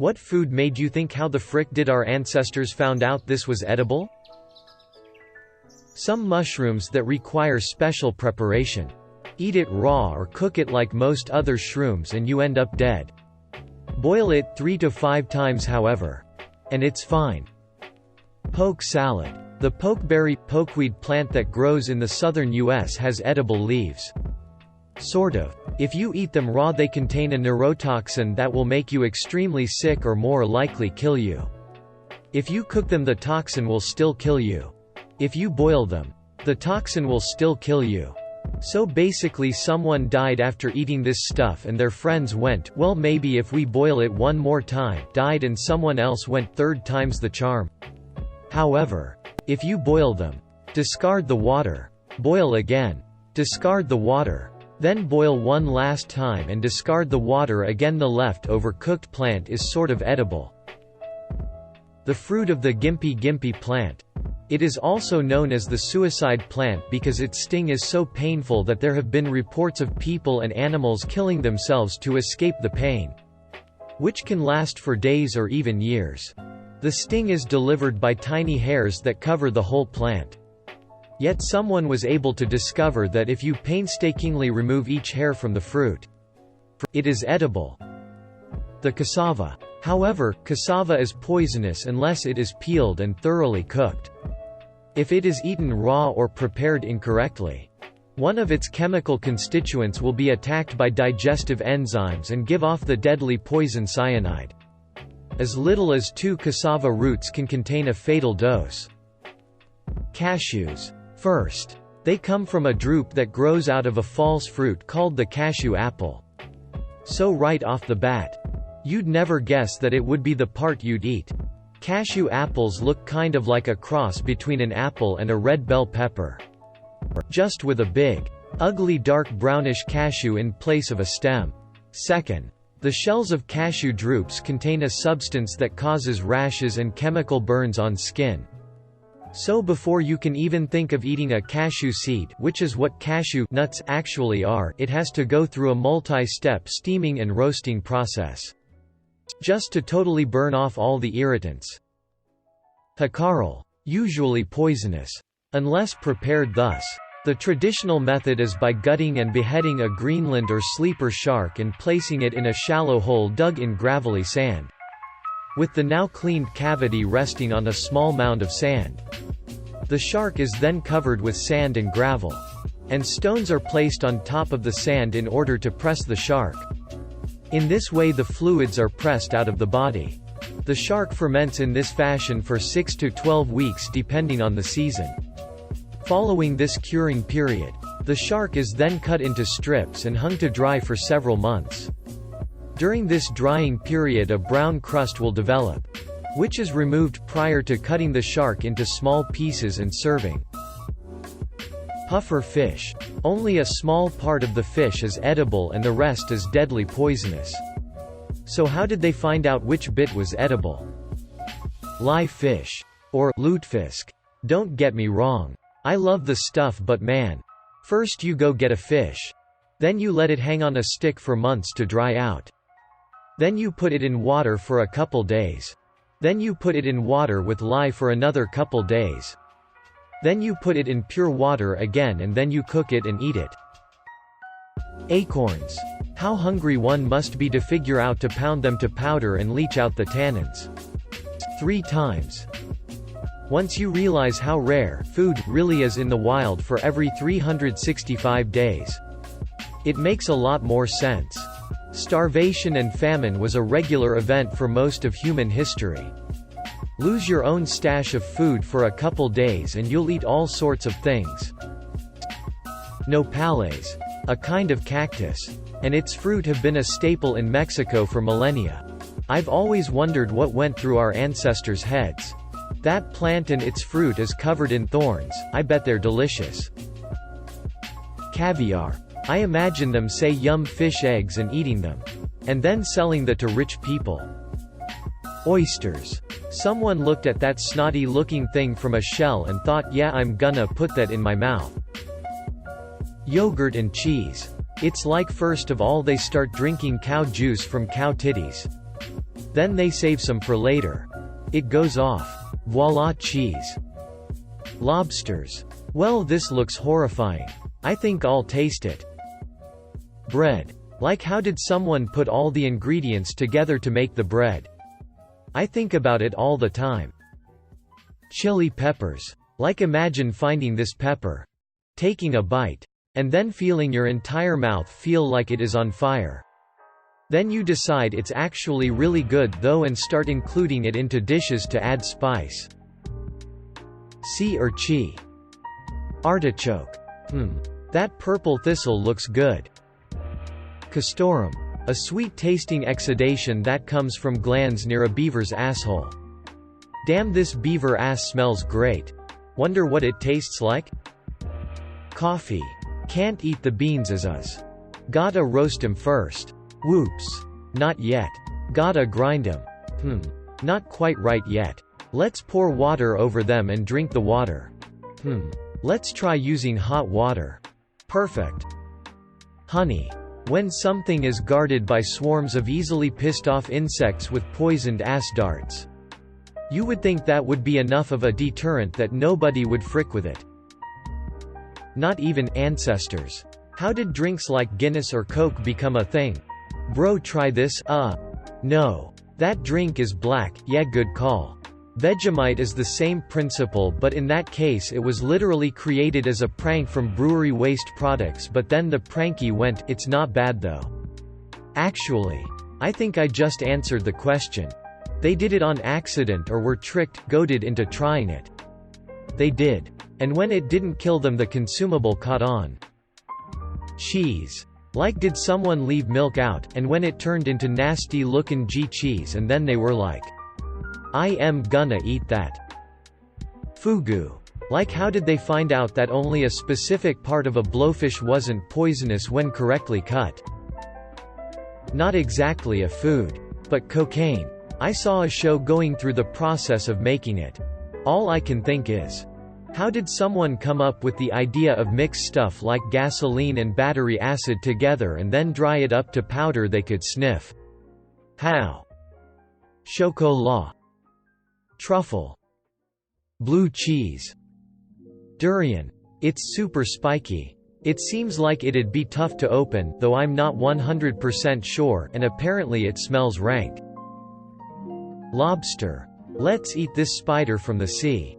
What food made you think how the frick did our ancestors found out this was edible? Some mushrooms that require special preparation. Eat it raw or cook it like most other shrooms and you end up dead. Boil it 3 to 5 times however. And it's fine. Poke salad. The pokeberry, pokeweed plant that grows in the southern US has edible leaves. Sort of. If you eat them raw they contain a neurotoxin that will make you extremely sick or more likely kill you. If you cook them the toxin will still kill you. If you boil them, the toxin will still kill you. So basically someone died after eating this stuff and their friends went, well maybe if we boil it one more time, died and someone else went 3rd times the charm. However, if you boil them, discard the water, boil again, discard the water, then boil one last time and discard the water again, the leftover cooked plant is sort of edible. The fruit of the gimpy plant. It is also known as the suicide plant because its sting is so painful that there have been reports of people and animals killing themselves to escape the pain, which can last for days or even years. The sting is delivered by tiny hairs that cover the whole plant. Yet someone was able to discover that if you painstakingly remove each hair from the fruit, it is edible. The cassava. However, cassava is poisonous unless it is peeled and thoroughly cooked. If it is eaten raw or prepared incorrectly, one of its chemical constituents will be attacked by digestive enzymes and give off the deadly poison cyanide. As little as 2 cassava roots can contain a fatal dose. Cashews. First, they come from a drupe that grows out of a false fruit called the cashew apple. So right off the bat, you'd never guess that it would be the part you'd eat. Cashew apples look kind of like a cross between an apple and a red bell pepper. Just with a big, ugly dark brownish cashew in place of a stem. Second, the shells of cashew drupes contain a substance that causes rashes and chemical burns on skin. So before you can even think of eating a cashew seed, which is what cashew nuts actually are, it has to go through a multi-step steaming and roasting process, just to totally burn off all the irritants. Haccarl. Usually poisonous, unless prepared thus. The traditional method is by gutting and beheading a Greenland or sleeper shark and placing it in a shallow hole dug in gravelly sand, with the now cleaned cavity resting on a small mound of sand. The shark is then covered with sand and gravel, and stones are placed on top of the sand in order to press the shark. In this way the fluids are pressed out of the body. The shark ferments in this fashion for 6 to 12 weeks depending on the season. Following this curing period, the shark is then cut into strips and hung to dry for several months. During this drying period a brown crust will develop, which is removed prior to cutting the shark into small pieces and serving. Puffer fish. Only a small part of the fish is edible and the rest is deadly poisonous. So how did they find out which bit was edible? Live fish. Or lutefisk. Don't get me wrong. I love the stuff but man. First you go get a fish. Then you let it hang on a stick for months to dry out. Then you put it in water for a couple days. Then you put it in water with lye for another couple days. Then you put it in pure water again and then you cook it and eat it. Acorns. How hungry one must be to figure out to pound them to powder and leach out the tannins 3 times. Once you realize how rare food really is in the wild for every 365 days, it makes a lot more sense. Starvation and famine was a regular event for most of human history. Lose your own stash of food for a couple days and you'll eat all sorts of things. Nopales. A kind of cactus, and its fruit have been a staple in Mexico for millennia. I've always wondered what went through our ancestors' heads. That plant and its fruit is covered in thorns, I bet they're delicious. Caviar. I imagine them say yum fish eggs and eating them. And then selling that to rich people. Oysters. Someone looked at that snotty looking thing from a shell and thought, yeah, I'm gonna put that in my mouth. Yogurt and cheese. It's like first of all they start drinking cow juice from cow titties. Then they save some for later. It goes off. Voila, cheese. Lobsters. Well, this looks horrifying. I think I'll taste it. Bread. Like, how did someone put all the ingredients together to make the bread? I think about it all the time. Chili peppers. Like, imagine finding this pepper, taking a bite, and then feeling your entire mouth feel like it is on fire. Then you decide it's actually really good though and start including it into dishes to add spice. Sea urchin. Artichoke. That purple thistle looks good. Castoreum. A sweet-tasting exudation that comes from glands near a beaver's asshole. Damn, this beaver ass smells great. Wonder what it tastes like? Coffee. Can't eat the beans as us. Gotta roast 'em first. Whoops. Not yet. Gotta grind 'em. Not quite right yet. Let's pour water over them and drink the water. Let's try using hot water. Perfect. Honey. When something is guarded by swarms of easily pissed off insects with poisoned ass darts. You would think that would be enough of a deterrent that nobody would frick with it. Not even ancestors. How did drinks like Guinness or Coke become a thing? Bro, try this. No. That drink is black. Yeah, good call. Vegemite is the same principle, but in that case it was literally created as a prank from brewery waste products, but then the pranky went, it's not bad though. Actually, I think I just answered the question. They did it on accident or were tricked, goaded into trying it. They did. And when it didn't kill them, the consumable caught on. Cheese. Like, did someone leave milk out, and when it turned into nasty looking cheese and then they were like, I am gonna eat that. Fugu. Like, how did they find out that only a specific part of a blowfish wasn't poisonous when correctly cut? Not exactly a food. But cocaine. I saw a show going through the process of making it. All I can think is, how did someone come up with the idea of mix stuff like gasoline and battery acid together and then dry it up to powder they could sniff? How? Chocolat. Truffle. Blue cheese. Durian. It's super spiky. It seems like it'd be tough to open, though I'm not 100% sure, and apparently it smells rank. Lobster. Let's eat this spider from the sea.